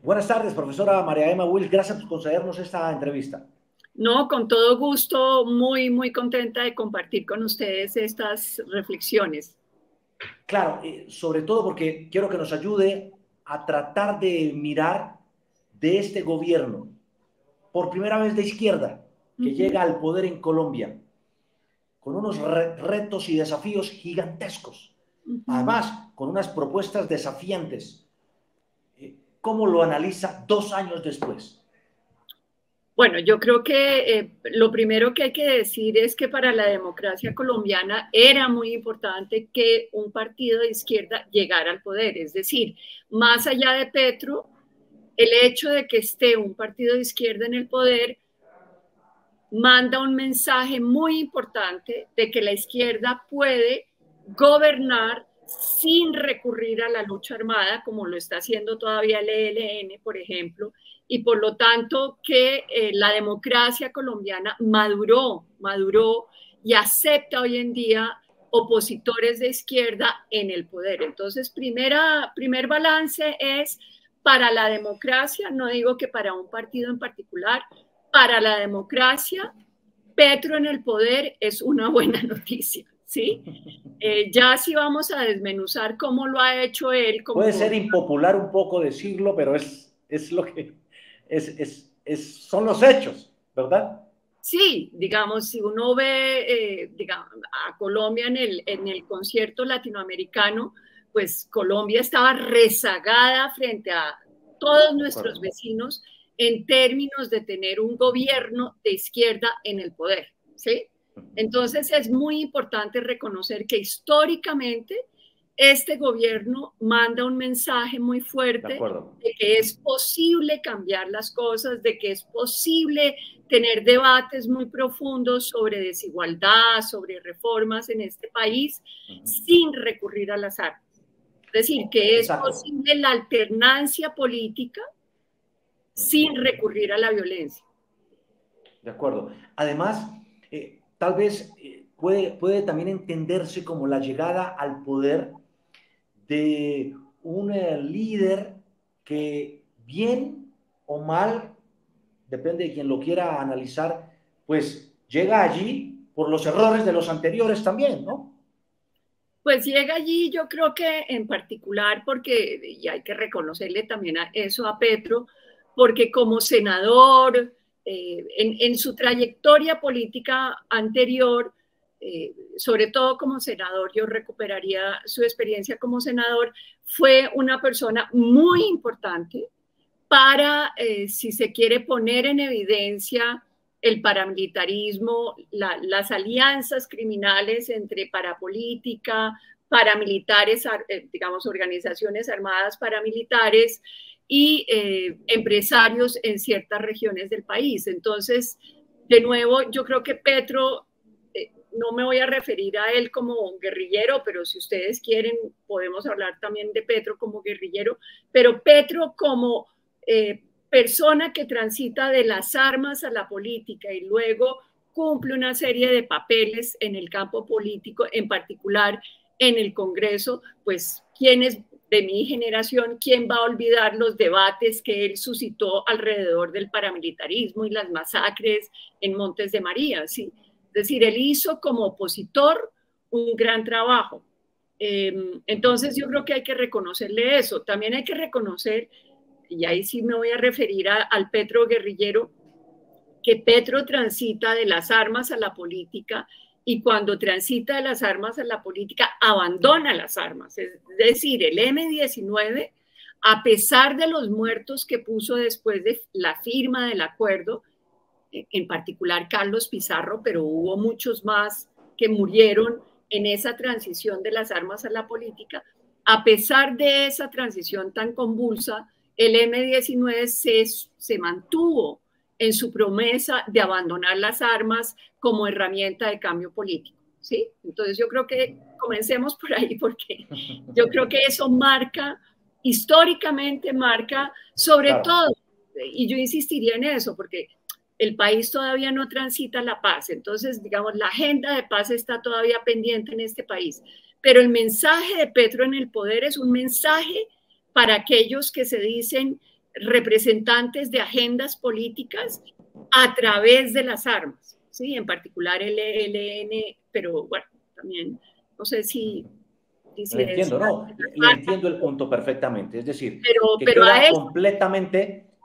Buenas tardes, profesora María Emma Wills. Gracias por concedernos esta entrevista. No, con todo gusto, muy contenta de compartir con ustedes estas reflexiones. Claro, sobre todo porque quiero que nos ayude a tratar de mirar de este gobierno, por primera vez de izquierda, que Ujú. llega al poder en Colombia, con unos retos y desafíos gigantescos, Ujú. además con unas propuestas desafiantes. ¿Cómo lo analiza 2 años después? Bueno, yo creo que lo primero que hay que decir es que para la democracia colombiana era muy importante que un partido de izquierda llegara al poder. Es decir, más allá de Petro, el hecho de que esté un partido de izquierda en el poder manda un mensaje muy importante de que la izquierda puede gobernar sin recurrir a la lucha armada, como lo está haciendo todavía el ELN, por ejemplo, y por lo tanto que la democracia colombiana maduró y acepta hoy en día opositores de izquierda en el poder. Entonces, primer balance es para la democracia, no digo que para un partido en particular, para la democracia, Petro en el poder es una buena noticia, ¿sí? Ya si vamos a desmenuzar cómo lo ha hecho él como Puede ser gobierno. impopular un poco decirlo, pero es lo que son los hechos, ¿verdad? Sí, digamos, si uno ve digamos, a Colombia en el concierto latinoamericano, pues Colombia estaba rezagada frente a todos De nuestros acuerdo. vecinos en términos de tener un gobierno de izquierda en el poder, ¿sí? Entonces es muy importante reconocer que históricamente este gobierno manda un mensaje muy De fuerte acuerdo. de que es posible cambiar las cosas, de que es posible tener debates muy profundos sobre desigualdad, sobre reformas en este país, sin recurrir a las armas. Es decir, que es Exacto. posible la alternancia política sin recurrir a la violencia. De acuerdo. Además, tal vez puede también entenderse como la llegada al poder de un líder que bien o mal, depende de quien lo quiera analizar, pues llega allí por los errores de los anteriores también, ¿no? Pues llega allí, yo creo que en particular, porque, y hay que reconocerle también a eso a Petro, porque como senador, en su trayectoria política anterior, sobre todo como senador, yo recuperaría su experiencia como senador, fue una persona muy importante para, si se quiere poner en evidencia el paramilitarismo, las alianzas criminales entre parapolítica, paramilitares, digamos, organizaciones armadas paramilitares y empresarios en ciertas regiones del país. Entonces, de nuevo, yo creo que Petro, no me voy a referir a él como guerrillero, pero si ustedes quieren, podemos hablar también de Petro como guerrillero, pero Petro como persona que transita de las armas a la política y luego cumple una serie de papeles en el campo político, en particular en el Congreso, pues quién es de mi generación, quién va a olvidar los debates que él suscitó alrededor del paramilitarismo y las masacres en Montes de María, ¿sí? Es decir, él hizo como opositor un gran trabajo. Entonces yo creo que hay que reconocerle eso. También hay que reconocer, y ahí sí me voy a referir al Petro guerrillero, que Petro transita de las armas a la política y cuando transita de las armas a la política abandona las armas. Es decir, el M-19, a pesar de los muertos que puso después de la firma del acuerdo, en particular Carlos Pizarro, pero hubo muchos más que murieron en esa transición de las armas a la política, a pesar de esa transición tan convulsa, el M-19 se mantuvo en su promesa de abandonar las armas como herramienta de cambio político, ¿sí? Entonces yo creo que comencemos por ahí porque yo creo que eso marca, históricamente marca, sobre Claro. todo, y yo insistiría en eso, porque el país todavía no transita la paz, entonces, digamos, la agenda de paz está todavía pendiente en este país, pero el mensaje de Petro en el poder es un mensaje para aquellos que se dicen representantes de agendas políticas a través de las armas, ¿sí? En particular el ELN, pero bueno, también no sé si Le es entiendo, no, le entiendo el punto perfectamente. Es decir, que pero a él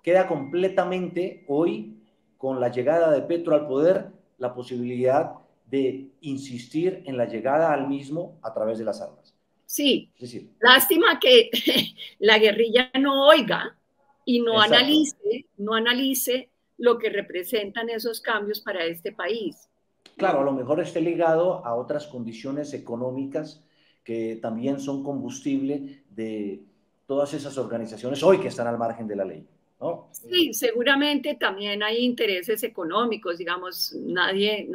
queda completamente hoy, con la llegada de Petro al poder, la posibilidad de insistir en la llegada al mismo a través de las armas. sí, Es decir, lástima que la guerrilla no oiga y exacto. no analice lo que representan esos cambios para este país, Claro, a ¿no? lo mejor esté ligado a otras condiciones económicas que también son combustible de todas esas organizaciones hoy que están al margen de la ley, ¿no? Sí, seguramente también hay intereses económicos, digamos, nadie El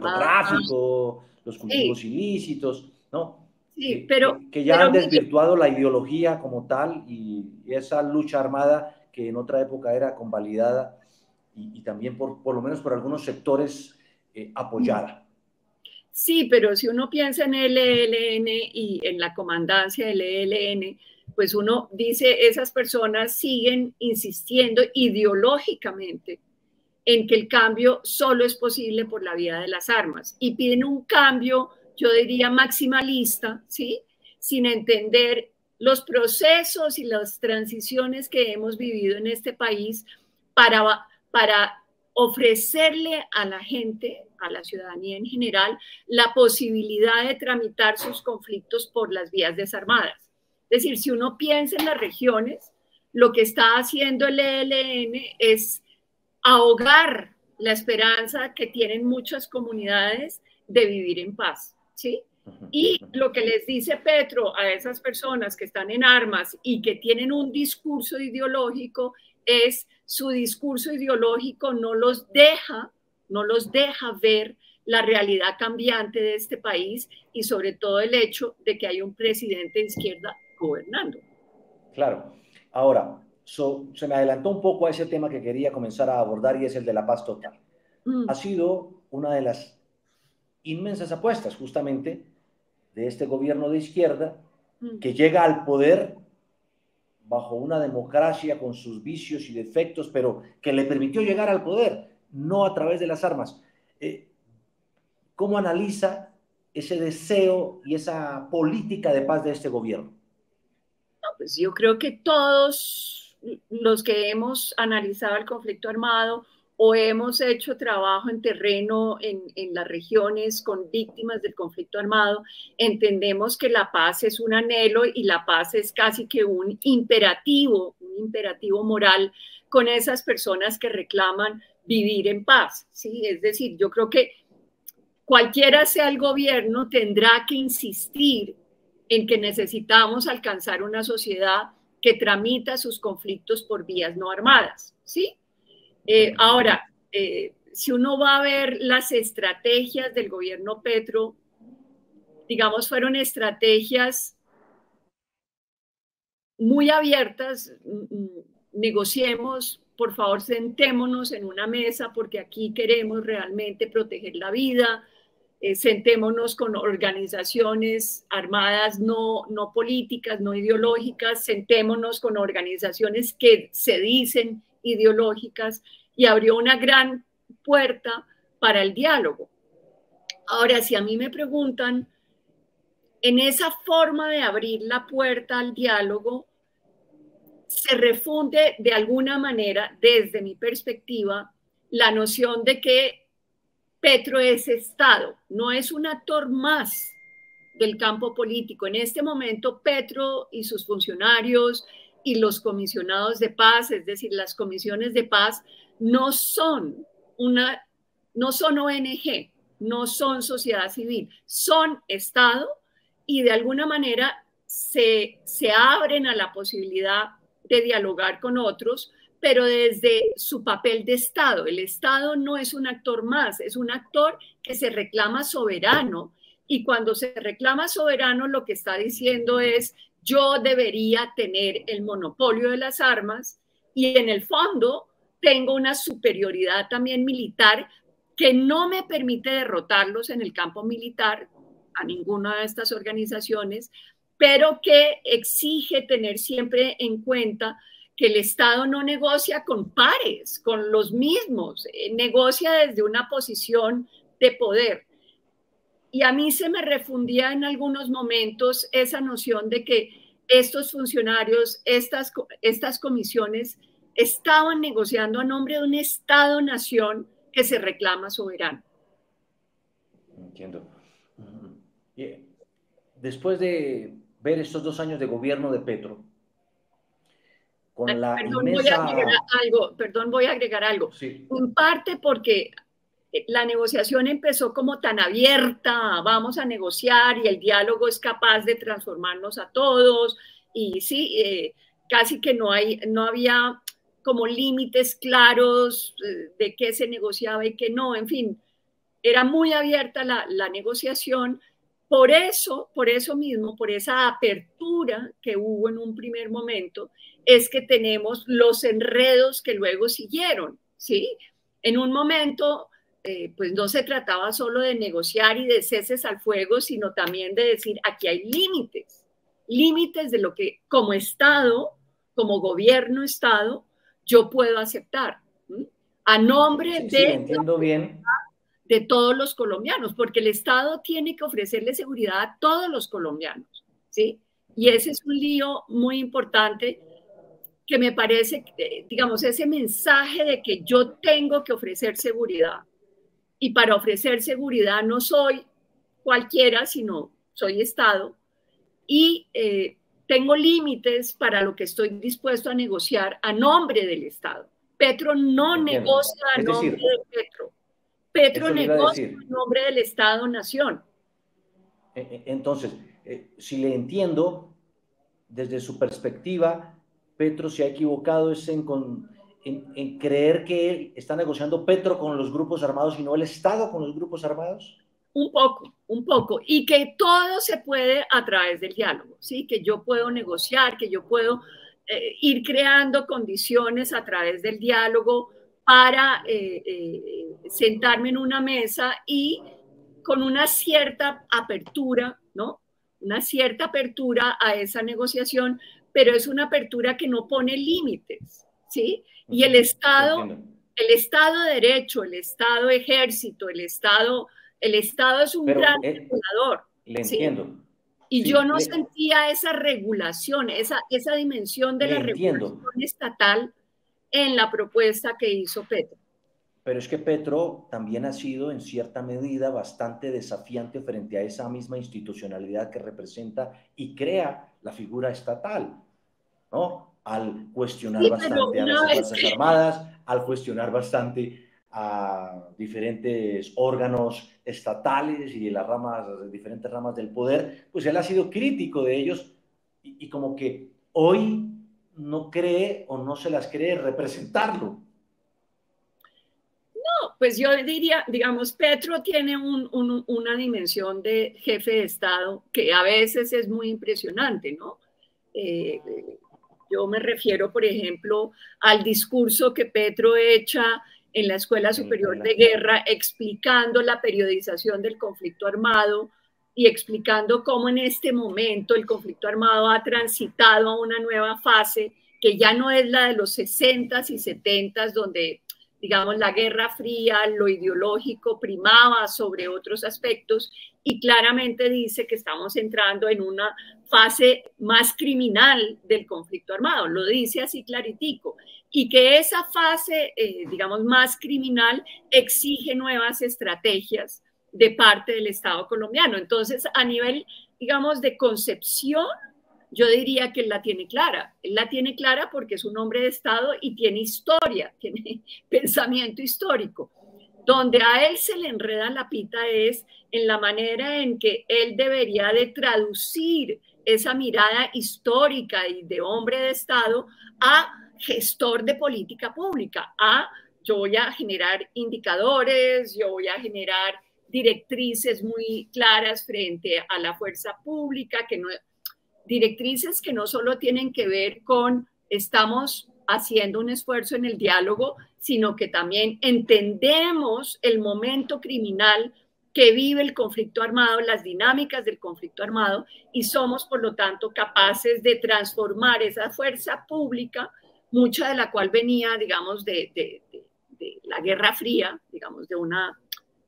va a... narcotráfico, los Sí, cultivos ilícitos, ¿no? sí, Que ya pero han Miguel, desvirtuado la ideología como tal y esa lucha armada que en otra época era convalidada y también por lo menos por algunos sectores apoyada. sí, pero si uno piensa en el ELN y en la comandancia del ELN, pues uno dice, esas personas siguen insistiendo ideológicamente en que el cambio solo es posible por la vía de las armas y piden un cambio, yo diría, maximalista, ¿sí? Sin entender los procesos y las transiciones que hemos vivido en este país para ofrecerle a la gente, a la ciudadanía en general, la posibilidad de tramitar sus conflictos por las vías desarmadas. Es decir, si uno piensa en las regiones, lo que está haciendo el ELN es ahogar la esperanza que tienen muchas comunidades de vivir en paz, ¿sí? Y lo que les dice Petro a esas personas que están en armas y que tienen un discurso ideológico es su discurso ideológico no los deja ver la realidad cambiante de este país y sobre todo el hecho de que hay un presidente de izquierda gobernando. Claro. Ahora, se me adelantó un poco a ese tema que quería comenzar a abordar y es el de la paz total. Mm, Ha sido una de las inmensas apuestas justamente de este gobierno de izquierda mm. que llega al poder bajo una democracia con sus vicios y defectos, pero que le permitió llegar al poder, no a través de las armas. ¿Cómo analiza ese deseo y esa política de paz de este gobierno? Pues yo creo que todos los que hemos analizado el conflicto armado o hemos hecho trabajo en terreno en las regiones con víctimas del conflicto armado, entendemos que la paz es un anhelo y la paz es casi que un imperativo moral con esas personas que reclaman vivir en paz, ¿sí? Es decir, yo creo que cualquiera sea el gobierno tendrá que insistir en que necesitamos alcanzar una sociedad que tramita sus conflictos por vías no armadas, ¿sí? Ahora, si uno va a ver las estrategias del gobierno Petro, digamos, fueron estrategias muy abiertas, negociemos, por favor, sentémonos en una mesa porque aquí queremos realmente proteger la vida, sentémonos con organizaciones armadas no políticas, no ideológicas, sentémonos con organizaciones que se dicen ideológicas y abrió una gran puerta para el diálogo. Ahora, si a mí me preguntan, en esa forma de abrir la puerta al diálogo, se refunde de alguna manera, desde mi perspectiva, la noción de que Petro es Estado, no es un actor más del campo político. En este momento, Petro y sus funcionarios y los comisionados de paz, es decir, las comisiones de paz, no son no son ONG, no son sociedad civil, son Estado y de alguna manera se abren a la posibilidad de dialogar con otros, pero desde su papel de Estado. El Estado no es un actor más, es un actor que se reclama soberano y cuando se reclama soberano lo que está diciendo es yo debería tener el monopolio de las armas y en el fondo tengo una superioridad también militar que no me permite derrotarlos en el campo militar a ninguna de estas organizaciones, pero que exige tener siempre en cuenta que el Estado no negocia con pares, con los mismos, negocia desde una posición de poder. Y a mí se me refundía en algunos momentos esa noción de que estos funcionarios, estas comisiones, estaban negociando a nombre de un Estado-nación que se reclama soberano. Entiendo. Después de ver estos 2 años de gobierno de Petro, con la inmensa... Perdón, voy a agregar algo. Sí. En parte porque la negociación empezó como tan abierta, vamos a negociar y el diálogo es capaz de transformarnos a todos, y sí, casi que no había como límites claros de qué se negociaba y qué no, en fin, era muy abierta la negociación. Por eso mismo, por esa apertura que hubo en un primer momento, es que tenemos los enredos que luego siguieron, ¿sí? En un momento, pues no se trataba solo de negociar y de ceses al fuego, sino también de decir, aquí hay límites de lo que como Estado, como gobierno-Estado, yo puedo aceptar, ¿sí? A nombre Sí, de... sí, entiendo bien. De todos los colombianos, porque el Estado tiene que ofrecerle seguridad a todos los colombianos, ¿sí? Y ese es un lío muy importante que me parece, digamos, ese mensaje de que yo tengo que ofrecer seguridad. Y para ofrecer seguridad no soy cualquiera, sino soy Estado. Y tengo límites para lo que estoy dispuesto a negociar a nombre del Estado. Petro no negocia a nombre de Petro. Petro negocia en nombre del Estado-Nación. Entonces, si le entiendo, desde su perspectiva, Petro se ha equivocado en creer que él está negociando Petro con los grupos armados y no el Estado con los grupos armados. Un poco, y que todo se puede a través del diálogo, ¿sí? Que yo puedo negociar, que yo puedo ir creando condiciones a través del diálogo para sentarme en una mesa y con una cierta apertura, ¿no? Una cierta apertura a esa negociación, pero es una apertura que no pone límites, ¿sí? Y el Estado de Derecho, el Estado Ejército, el Estado es un gran regulador. Le entiendo. Y sí, yo no sentía esa regulación, esa dimensión de la regulación estatal en la propuesta que hizo Petro. Pero es que Petro también ha sido en cierta medida bastante desafiante frente a esa misma institucionalidad que representa y crea la figura estatal, ¿no? Al cuestionar bastante a las Fuerzas Armadas, al cuestionar bastante a diferentes órganos estatales y las diferentes ramas del poder, pues él ha sido crítico de ellos y como que hoy no cree o no se las cree representarlo. No, pues yo diría, digamos, Petro tiene una dimensión de jefe de Estado que a veces es muy impresionante, ¿no? Yo me refiero, por ejemplo, al discurso que Petro echa en la Escuela Superior de Guerra explicando la periodización del conflicto armado y explicando cómo en este momento el conflicto armado ha transitado a una nueva fase que ya no es la de los 60s y 70s, donde, digamos, la Guerra Fría, lo ideológico primaba sobre otros aspectos, y claramente dice que estamos entrando en una fase más criminal del conflicto armado, lo dice así claritico, y que esa fase, digamos, más criminal exige nuevas estrategias de parte del Estado colombiano. Entonces, a nivel, digamos, de concepción, yo diría que él la tiene clara. Él la tiene clara porque es un hombre de Estado y tiene historia, tiene pensamiento histórico. Donde a él se le enreda la pita es en la manera en que él debería de traducir esa mirada histórica y de hombre de Estado a gestor de política pública, yo voy a generar indicadores, yo voy a generar directrices muy claras frente a la fuerza pública, directrices que no solo tienen que ver con estamos haciendo un esfuerzo en el diálogo, sino que también entendemos el momento criminal que vive el conflicto armado, las dinámicas del conflicto armado, y somos, por lo tanto, capaces de transformar esa fuerza pública mucha de la cual venía, digamos, de la Guerra Fría, digamos, de una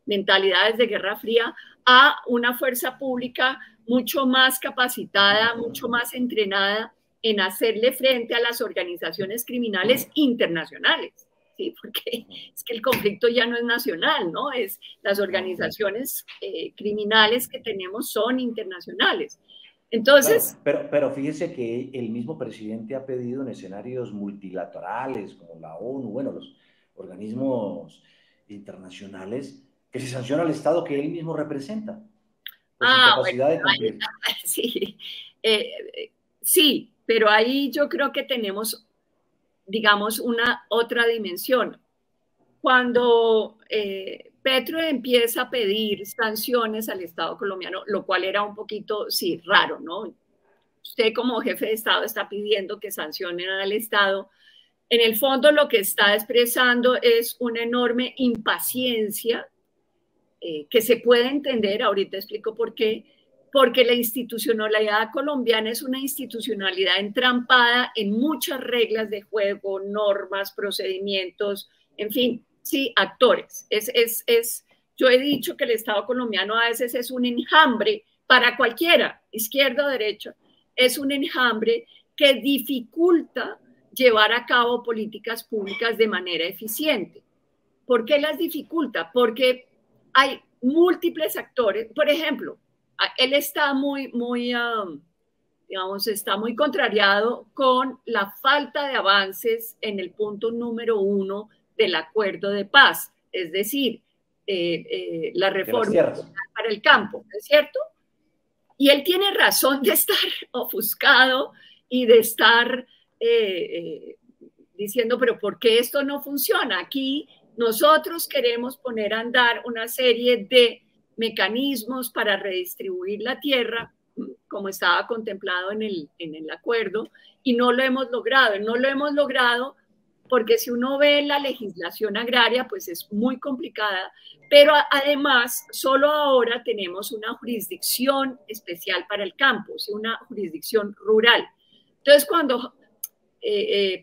mentalidades de Guerra Fría, a una fuerza pública mucho más capacitada, mucho más entrenada en hacerle frente a las organizaciones criminales internacionales. ¿Sí? Porque es que el conflicto ya no es nacional, ¿no? Es, las organizaciones criminales que tenemos son internacionales. Entonces... Claro, pero fíjese que el mismo presidente ha pedido en escenarios multilaterales, como la ONU, bueno, los organismos internacionales, que se sancione al Estado que él mismo representa por su Bueno, incapacidad de cumplir. sí, sí, pero ahí yo creo que tenemos, digamos, una otra dimensión. Cuando Petro empieza a pedir sanciones al Estado colombiano, lo cual era un poquito, sí, raro, ¿no? Usted como jefe de Estado está pidiendo que sancionen al Estado. En el fondo lo que está expresando es una enorme impaciencia que se puede entender, ahorita explico por qué, porque la institucionalidad colombiana es una institucionalidad entrampada en muchas reglas de juego, normas, procedimientos, en fin, sí, actores. Yo he dicho que el Estado colombiano a veces es un enjambre para cualquiera, izquierda o derecha, es un enjambre que dificulta llevar a cabo políticas públicas de manera eficiente. ¿Por qué las dificulta? Porque hay múltiples actores. Por ejemplo, él está digamos, está muy contrariado con la falta de avances en el punto número 1 del acuerdo de paz, es decir, la reforma para el campo, ¿no es cierto? Y él tiene razón de estar ofuscado y de estar diciendo, pero ¿por qué esto no funciona? Aquí nosotros queremos poner a andar una serie de mecanismos para redistribuir la tierra, como estaba contemplado en el acuerdo, y no lo hemos logrado. No lo hemos logrado porque si uno ve la legislación agraria, pues es muy complicada, pero además solo ahora tenemos una jurisdicción especial para el campo, ¿sí? Una jurisdicción rural. Entonces, cuando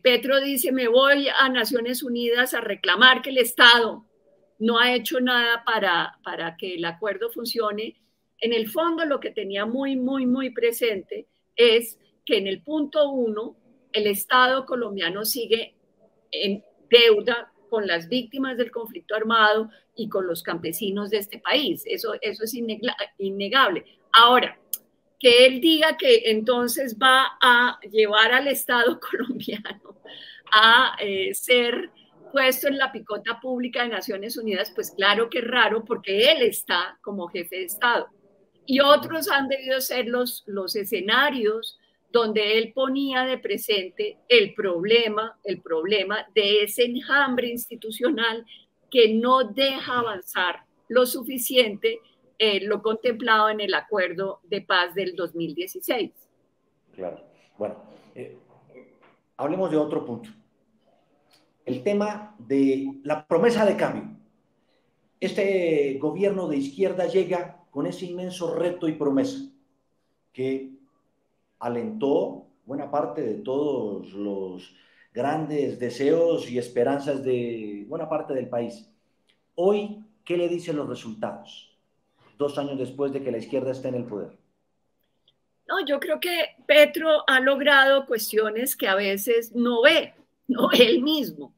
Petro dice, me voy a Naciones Unidas a reclamar que el Estado no ha hecho nada para que el acuerdo funcione, en el fondo lo que tenía muy presente es que en el punto 1 el Estado colombiano sigue en deuda con las víctimas del conflicto armado y con los campesinos de este país. Eso es innegable. Ahora, que él diga que entonces va a llevar al Estado colombiano a ser puesto en la picota pública de Naciones Unidas, pues claro que es raro porque él está como jefe de Estado. Y otros han debido ser los escenarios donde él ponía de presente el problema de ese enjambre institucional que no deja avanzar lo suficiente lo contemplado en el acuerdo de paz del 2016. Claro. Bueno, hablemos de otro punto. El tema de la promesa de cambio. Este gobierno de izquierda llega con ese inmenso reto y promesa que alentó buena parte de todos los grandes deseos y esperanzas de buena parte del país. Hoy, ¿qué le dicen los resultados? 2 años después de que la izquierda esté en el poder. No, yo creo que Petro ha logrado cuestiones que a veces no ve él mismo,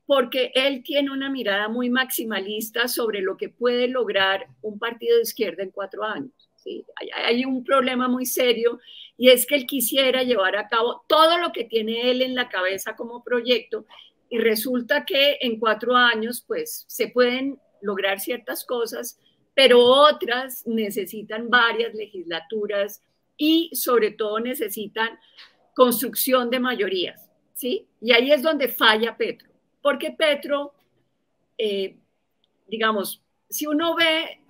porque él tiene una mirada muy maximalista sobre lo que puede lograr un partido de izquierda en 4 años. ¿Sí? Hay un problema muy serio y es que él quisiera llevar a cabo todo lo que tiene él en la cabeza como proyecto y resulta que en 4 años pues se pueden lograr ciertas cosas, pero otras necesitan varias legislaturas y sobre todo necesitan construcción de mayorías, ¿sí? Y ahí es donde falla Petro, porque Petro, digamos, si uno ve,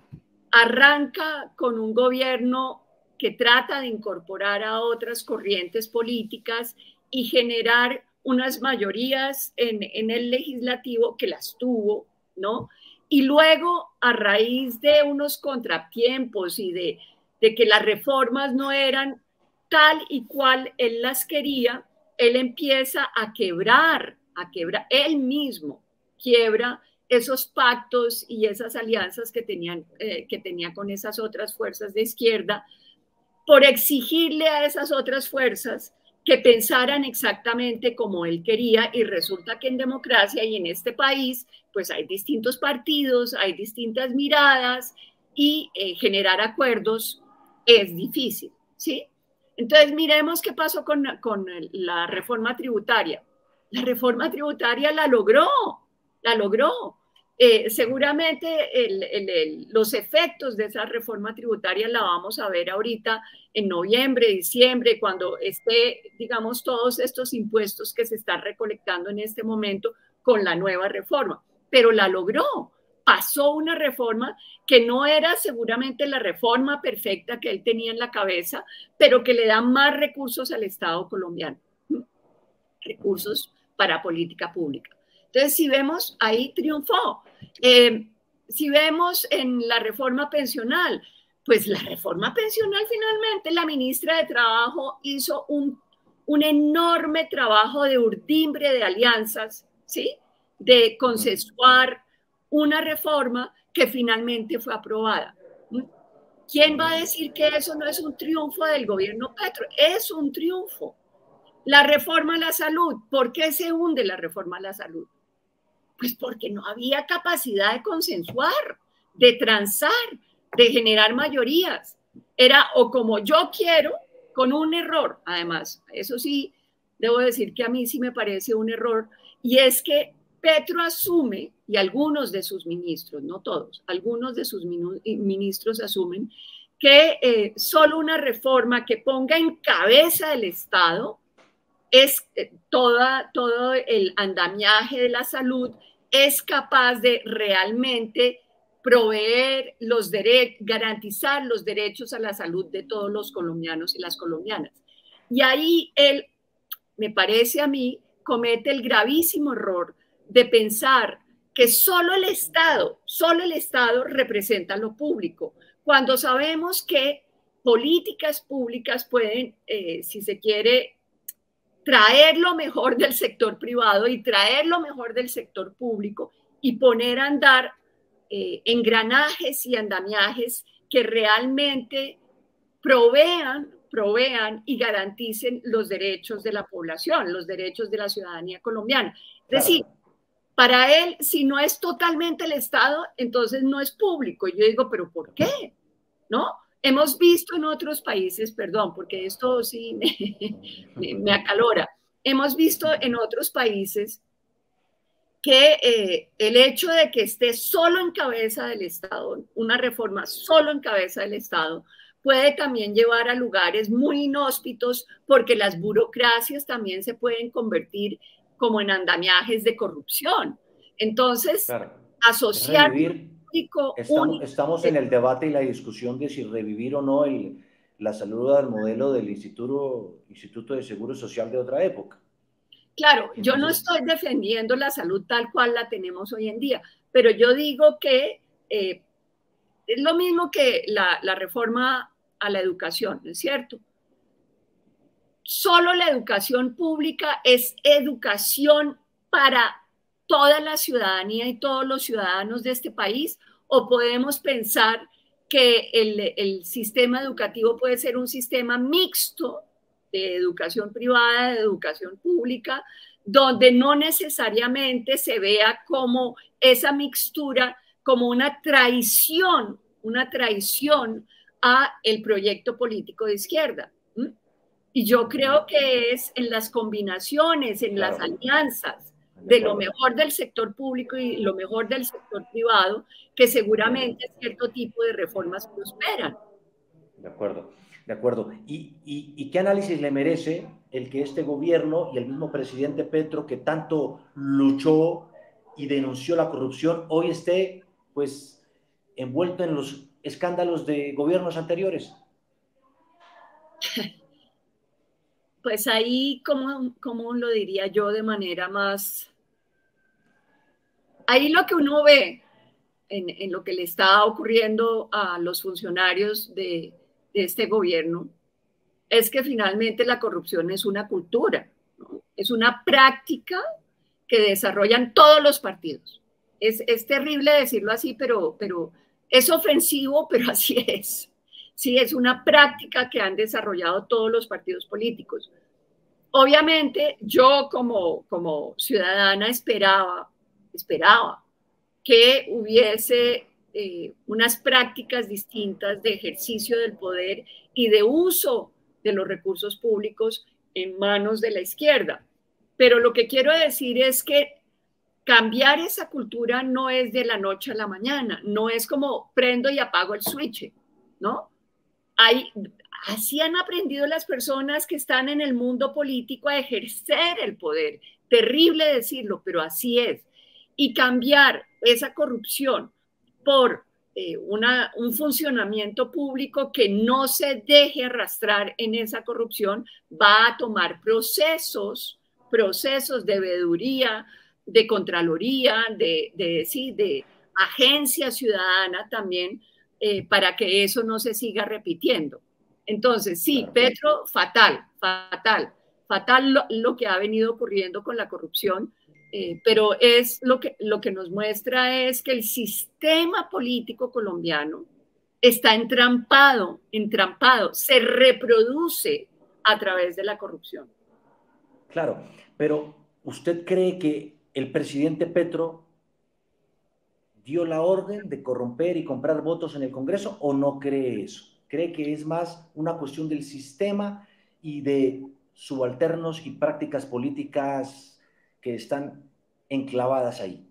arranca con un gobierno que trata de incorporar a otras corrientes políticas y generar unas mayorías en el legislativo que las tuvo, ¿no? Y luego, a raíz de unos contratiempos y de que las reformas no eran tal y cual él las quería, él empieza él mismo quiebra esos pactos y esas alianzas que tenía con esas otras fuerzas de izquierda, por exigirle a esas otras fuerzas que pensaran exactamente como él quería, y resulta que en democracia y en este país pues hay distintos partidos, hay distintas miradas, y generar acuerdos es difícil, ¿sí? Entonces miremos qué pasó con la reforma tributaria. La reforma tributaria la logró. Seguramente los efectos de esa reforma tributaria la vamos a ver ahorita en noviembre, diciembre, cuando esté, digamos, todos estos impuestos que se están recolectando en este momento con la nueva reforma. Pero la logró. Pasó una reforma que no era seguramente la reforma perfecta que él tenía en la cabeza, pero que le da más recursos al Estado colombiano, recursos para política pública. Entonces, si vemos, ahí triunfó. Si vemos en la reforma pensional, pues la reforma pensional finalmente la ministra de Trabajo hizo un enorme trabajo de urdimbre de alianzas, ¿sí? De consensuar una reforma que finalmente fue aprobada. ¿Quién va a decir que eso no es un triunfo del gobierno Petro? Es un triunfo. La reforma a la salud, ¿por qué se hunde la reforma a la salud? Pues porque no había capacidad de consensuar, de transar, de generar mayorías. Era o como yo quiero, con un error, además, eso sí, debo decir que a mí sí me parece un error, y es que Petro asume, y algunos de sus ministros, no todos, algunos de sus ministros asumen que solo una reforma que ponga en cabeza del Estado es todo el andamiaje de la salud, es capaz de realmente proveer garantizar los derechos a la salud de todos los colombianos y las colombianas. Y ahí él, me parece a mí, comete el gravísimo error de pensar que solo el Estado representa lo público, cuando sabemos que políticas públicas pueden, si se quiere, traer lo mejor del sector privado y traer lo mejor del sector público y poner a andar engranajes y andamiajes que realmente provean y garanticen los derechos de la población, los derechos de la ciudadanía colombiana. Es decir, para él, si no es totalmente el Estado, entonces no es público. Y yo digo, ¿pero por qué? ¿No? Hemos visto en otros países, perdón, porque esto sí me acalora, hemos visto en otros países que el hecho de que esté solo en cabeza del Estado, una reforma solo en cabeza del Estado, puede también llevar a lugares muy inhóspitos, porque las burocracias también se pueden convertir como en andamiajes de corrupción. Entonces, claro, asociar estamos en el debate y la discusión de si revivir o no la salud al modelo del Instituto de Seguro Social de otra época. Claro, yo no estoy defendiendo la salud tal cual la tenemos hoy en día, pero yo digo que es lo mismo que la reforma a la educación, ¿no es cierto? Solo la educación pública es educación para toda la ciudadanía y todos los ciudadanos de este país, o podemos pensar que el sistema educativo puede ser un sistema mixto de educación privada, de educación pública, donde no necesariamente se vea como esa mixtura como una traición a el proyecto político de izquierda. Y yo creo que es en las combinaciones, en las alianzas de lo mejor del sector público y lo mejor del sector privado, que seguramente cierto tipo de reformas prosperan. De acuerdo, de acuerdo. ¿Y qué análisis le merece el que este gobierno y el mismo presidente Petro, que tanto luchó y denunció la corrupción, hoy esté pues envuelto en los escándalos de gobiernos anteriores? Pues ahí, ¿cómo lo diría yo de manera más? Ahí lo que uno ve en lo que le está ocurriendo a los funcionarios de este gobierno es que finalmente la corrupción es una cultura. ¿no? Es una práctica que desarrollan todos los partidos. Es terrible decirlo así, pero es ofensivo, pero así es. Sí, es una práctica que han desarrollado todos los partidos políticos. Obviamente, yo como ciudadana esperaba que hubiese unas prácticas distintas de ejercicio del poder y de uso de los recursos públicos en manos de la izquierda. Pero lo que quiero decir es que cambiar esa cultura no es de la noche a la mañana, no es como prendo y apago el switch, ¿no? Así han aprendido las personas que están en el mundo político a ejercer el poder. Terrible decirlo, pero así es. Y cambiar esa corrupción por un funcionamiento público que no se deje arrastrar en esa corrupción va a tomar procesos de veeduría, de contraloría, de agencia ciudadana también, para que eso no se siga repitiendo. Entonces, sí, Petro, fatal lo que ha venido ocurriendo con la corrupción, pero es lo que nos muestra es que el sistema político colombiano está entrampado, se reproduce a través de la corrupción. Claro, pero ¿usted cree que el presidente Petro dio la orden de corromper y comprar votos en el Congreso o no cree eso? ¿Cree que es más una cuestión del sistema y de subalternos y prácticas políticas que están enclavadas ahí?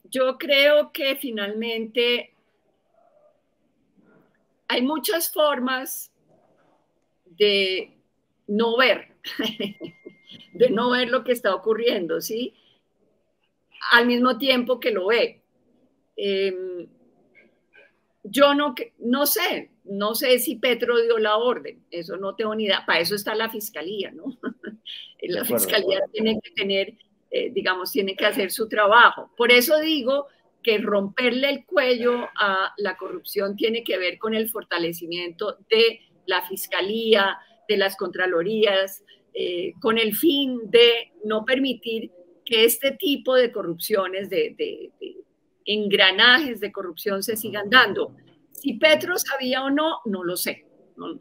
Yo creo que finalmente hay muchas formas de no ver, de no ver lo que está ocurriendo, ¿sí? Al mismo tiempo que lo ve. Yo no sé si Petro dio la orden, eso no tengo ni idea, para eso está la fiscalía, ¿no? La fiscalía tiene que tener, digamos, tiene que hacer su trabajo. Por eso digo que romperle el cuello a la corrupción tiene que ver con el fortalecimiento de la fiscalía, de las contralorías, con el fin de no permitir que este tipo de corrupciones, de engranajes de corrupción se sigan dando. Si Petro sabía o no, no lo sé. No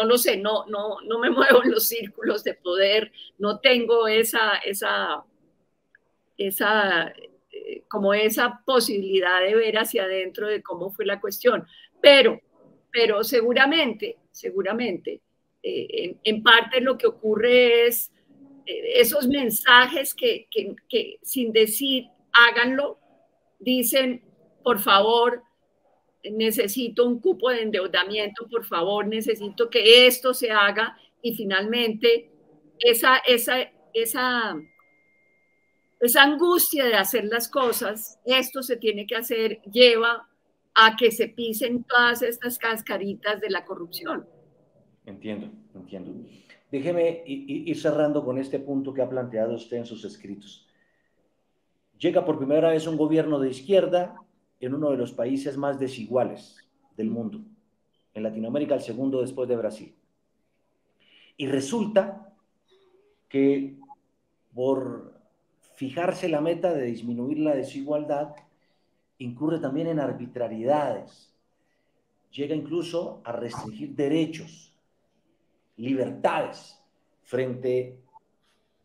lo sé, no me muevo en los círculos de poder, no tengo como esa posibilidad de ver hacia adentro de cómo fue la cuestión. Pero seguramente, en parte lo que ocurre es esos mensajes que sin decir háganlo, dicen, por favor, necesito un cupo de endeudamiento, por favor, necesito que esto se haga, y finalmente esa angustia de hacer las cosas, esto se tiene que hacer, lleva a que se pisen todas estas cascaritas de la corrupción. Entiendo. Déjeme ir cerrando con este punto que ha planteado usted en sus escritos. Llega por primera vez un gobierno de izquierda en uno de los países más desiguales del mundo. En Latinoamérica, el segundo después de Brasil. Y resulta que por fijarse la meta de disminuir la desigualdad, incurre también en arbitrariedades. Llega incluso a restringir derechos, libertades, frente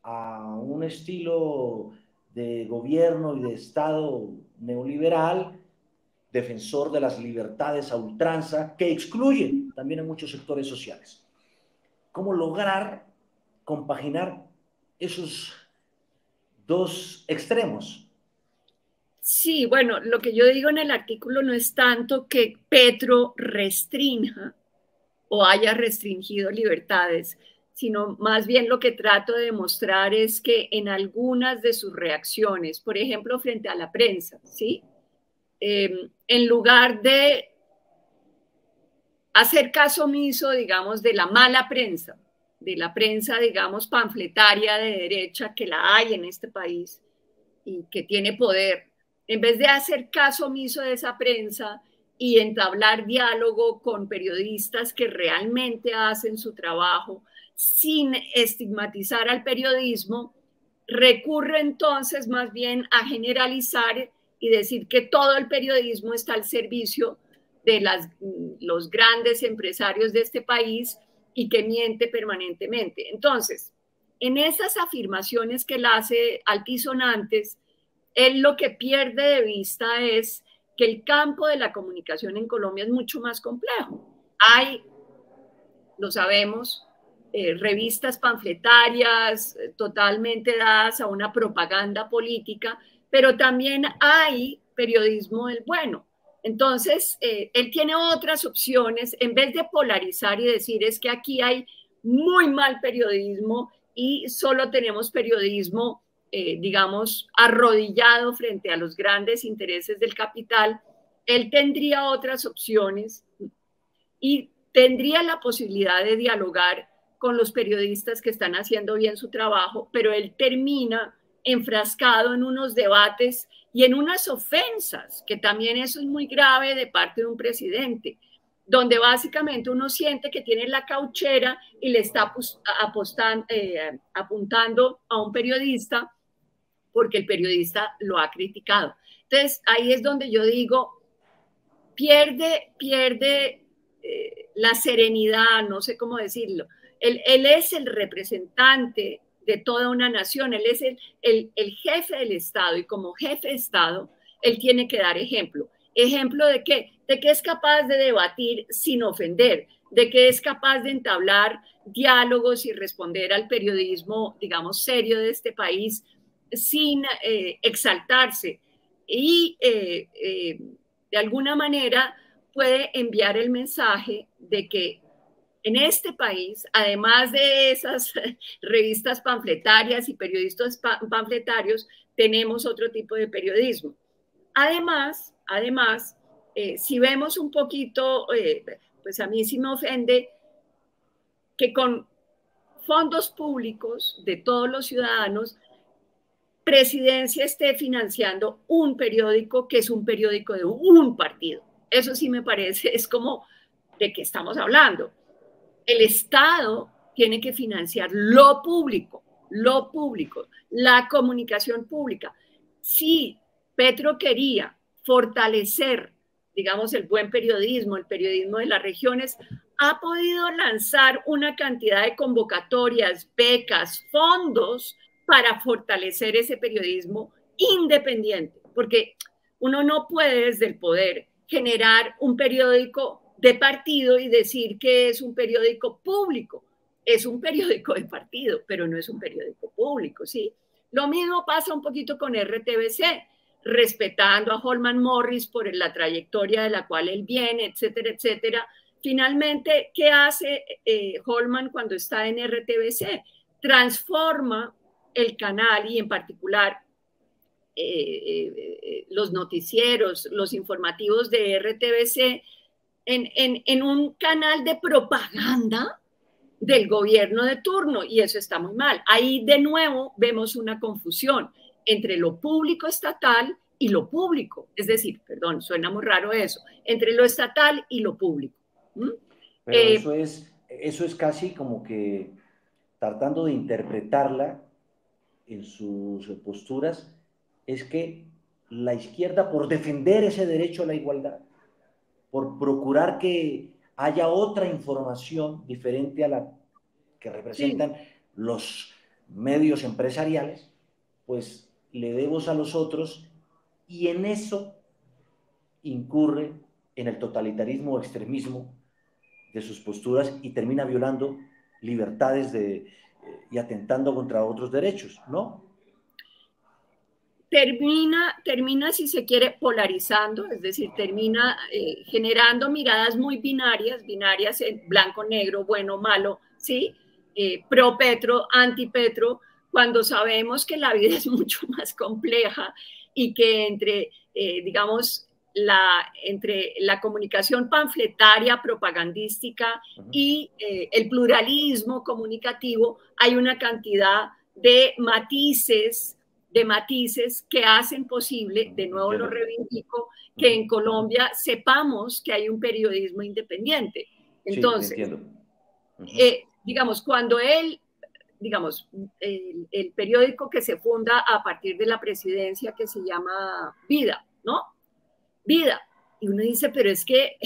a un estilo de gobierno y de Estado neoliberal, defensor de las libertades a ultranza, que excluye también a muchos sectores sociales. ¿Cómo lograr compaginar esos dos extremos? Sí, bueno, lo que yo digo en el artículo no es tanto que Petro restrinja o haya restringido libertades, sino más bien lo que trato de demostrar es que en algunas de sus reacciones, por ejemplo, frente a la prensa, ¿sí? En lugar de hacer caso omiso, digamos, de la mala prensa, de la prensa, digamos, panfletaria de derecha, que la hay en este país y que tiene poder, en vez de hacer caso omiso de esa prensa y entablar diálogo con periodistas que realmente hacen su trabajo, sin estigmatizar al periodismo, recurre entonces más bien a generalizar y decir que todo el periodismo está al servicio de los grandes empresarios de este país y que miente permanentemente. Entonces, en esas afirmaciones que él hace altisonantes, él lo que pierde de vista es que el campo de la comunicación en Colombia es mucho más complejo. Hay, lo sabemos, revistas panfletarias totalmente dadas a una propaganda política, pero también hay periodismo del bueno. Entonces, él tiene otras opciones, en vez de polarizar y decir es que aquí hay muy mal periodismo y solo tenemos periodismo, digamos, arrodillado frente a los grandes intereses del capital, él tendría otras opciones y tendría la posibilidad de dialogar con los periodistas que están haciendo bien su trabajo, pero él termina enfrascado en unos debates y en unas ofensas, que también eso es muy grave de parte de un presidente, donde básicamente uno siente que tiene la cauchera y le está apuntando a un periodista porque el periodista lo ha criticado. Entonces, ahí es donde yo digo, pierde la serenidad, no sé cómo decirlo. Él es el representante de toda una nación, él es el jefe del Estado y como jefe de Estado, él tiene que dar ejemplo. ¿Ejemplo de qué? De que es capaz de debatir sin ofender, de que es capaz de entablar diálogos y responder al periodismo, digamos, serio de este país sin exaltarse y de alguna manera puede enviar el mensaje de que en este país, además de esas revistas panfletarias y periodistas panfletarios, tenemos otro tipo de periodismo. Además, si vemos un poquito, pues a mí sí me ofende que con fondos públicos de todos los ciudadanos, Presidencia esté financiando un periódico que es un periódico de un partido. Eso sí me parece, es como de qué estamos hablando. El Estado tiene que financiar lo público, la comunicación pública. Si Petro quería fortalecer, digamos, el buen periodismo, el periodismo de las regiones, ha podido lanzar una cantidad de convocatorias, becas, fondos para fortalecer ese periodismo independiente, porque uno no puede desde el poder generar un periódico de partido y decir que es un periódico público. Es un periódico de partido, pero no es un periódico público, ¿sí? Lo mismo pasa un poquito con RTBC, respetando a Holman Morris por la trayectoria de la cual él viene, etcétera, etcétera. Finalmente, ¿qué hace Holman cuando está en RTBC? Transforma el canal y en particular los noticieros, los informativos de RTBC en un canal de propaganda del gobierno de turno y eso está muy mal. Ahí de nuevo vemos una confusión entre lo público estatal y lo público. Es decir, perdón, suena muy raro eso, entre lo estatal y lo público. ¿Mm? Pero eso es casi como que tratando de interpretarla en sus posturas, es que la izquierda, por defender ese derecho a la igualdad, por procurar que haya otra información diferente a la que representan los medios empresariales, pues le dé voz a los otros y en eso incurre en el totalitarismo o extremismo de sus posturas y termina violando libertades y atentando contra otros derechos, ¿no? Termina, si se quiere, polarizando, es decir, termina generando miradas muy binarias en blanco, negro, bueno, malo, ¿sí? Pro Petro, anti Petro, cuando sabemos que la vida es mucho más compleja y que digamos, entre la comunicación panfletaria, propagandística y el pluralismo comunicativo, hay una cantidad de matices que hacen posible, de nuevo lo reivindico, que en Colombia sepamos que hay un periodismo independiente. Entonces, sí, digamos, cuando él, digamos, el periódico que se funda a partir de la presidencia que se llama Vida, ¿no? Vida. Y uno dice, pero es que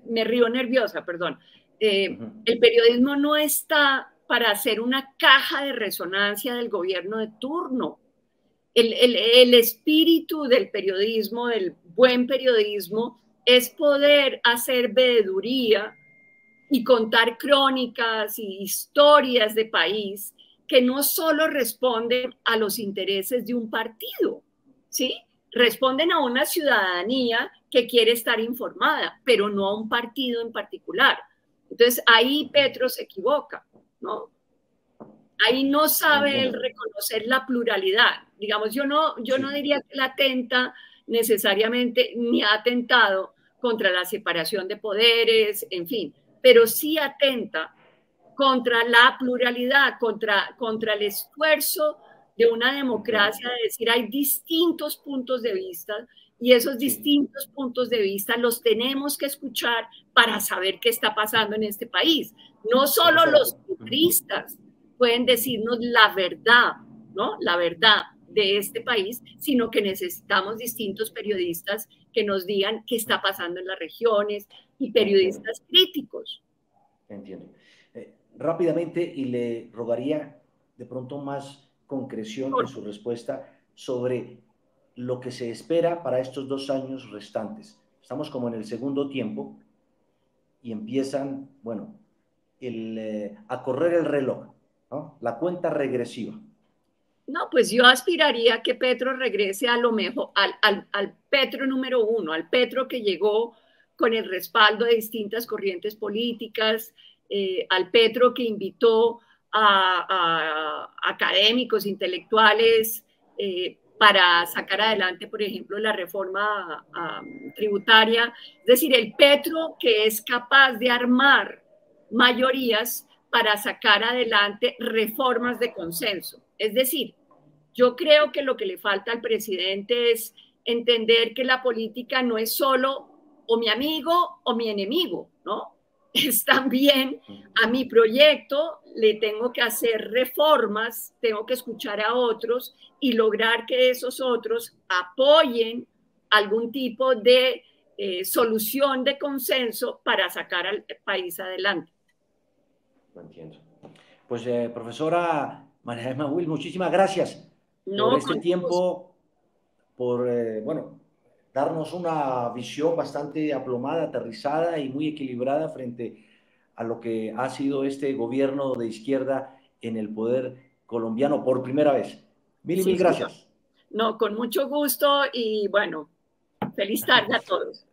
me río nerviosa, perdón. El periodismo no está para hacer una caja de resonancia del gobierno de turno. El espíritu del periodismo, del buen periodismo, es poder hacer veeduría y contar crónicas y historias de país que no solo responden a los intereses de un partido, ¿sí? Responden a una ciudadanía que quiere estar informada, pero no a un partido en particular. Entonces, ahí Petro se equivoca, ¿no? Ahí no sabe él reconocer la pluralidad. Digamos, yo no diría que él atenta necesariamente, ni ha atentado contra la separación de poderes, en fin, pero sí atenta contra la pluralidad, contra el esfuerzo de una democracia de decir hay distintos puntos de vista y esos distintos puntos de vista los tenemos que escuchar para saber qué está pasando en este país. No solo los centristas pueden decirnos la verdad, ¿no? La verdad de este país, sino que necesitamos distintos periodistas que nos digan qué está pasando en las regiones y periodistas críticos. Entiendo. Rápidamente, y le rogaría de pronto más concreción en su respuesta sobre lo que se espera para estos 2 años restantes. Estamos como en el segundo tiempo y empiezan, bueno, a correr el reloj, ¿no? La cuenta regresiva. No, pues yo aspiraría a que Petro regrese a lo mejor, al Petro número 1, al Petro que llegó con el respaldo de distintas corrientes políticas, al Petro que invitó a académicos, intelectuales, para sacar adelante, por ejemplo, la reforma tributaria. Es decir, el Petro que es capaz de armar mayorías para sacar adelante reformas de consenso. Es decir, yo creo que lo que le falta al presidente es entender que la política no es solo o mi amigo o mi enemigo, ¿no? Es también a mi proyecto le tengo que hacer reformas, tengo que escuchar a otros y lograr que esos otros apoyen algún tipo de solución de consenso para sacar al país adelante. Lo entiendo. Pues, profesora María Emma Wil, muchísimas gracias por este tiempo, por, bueno, darnos una visión bastante aplomada, aterrizada y muy equilibrada frente a lo que ha sido este gobierno de izquierda en el poder colombiano por primera vez. Mil gracias. No, con mucho gusto y bueno, feliz tarde a todos.